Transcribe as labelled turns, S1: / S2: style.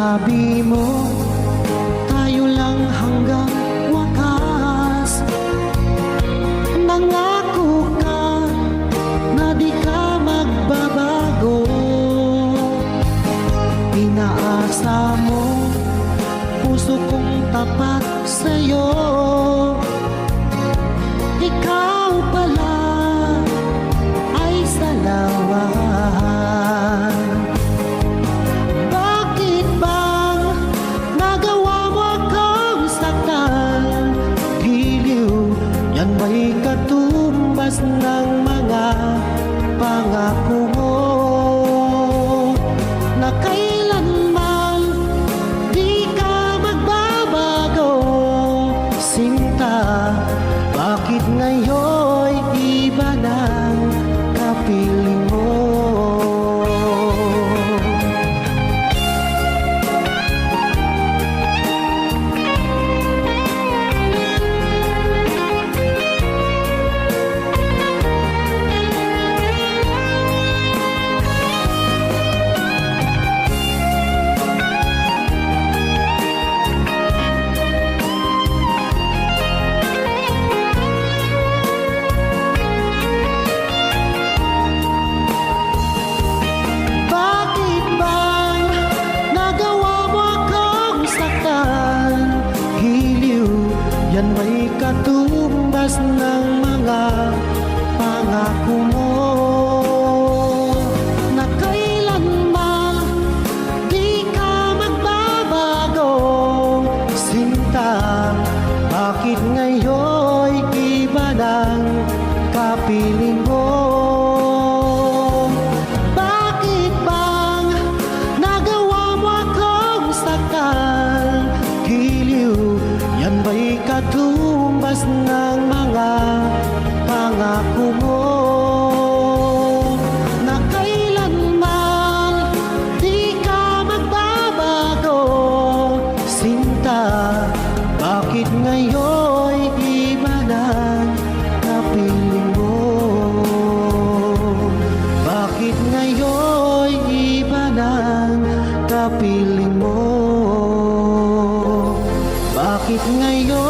S1: Sabi mo, tayo lang hanggang wakas. Nangako ka na di ka magbabago. Inaasa mo, puso kong tapat sa'yo. Ikaw pala ay salawan. Bakit bang nagawa mo akong saktan? Giliw, yan ba'y katumbas ng mga pangako mo? Na kailanman di ka magbabago, sinta. Bakit ngayon'y iba ng kapiling mo? Yan may katumbas ng mga pangako mo. Na kailanman di ka magbabago, sinta. Bakit ngayon'y iba ng kapiling mo? Bakit bang nagawa mo akong saktan? Giliw, yan ba'y katumbas ng mga pangako mo? Na kailanman di ka magbabago, sinta. Bakit ngayon'y iba ng kapiling mo? Bakit ngayon'y iba ng kapiling mo? Bakit ngayon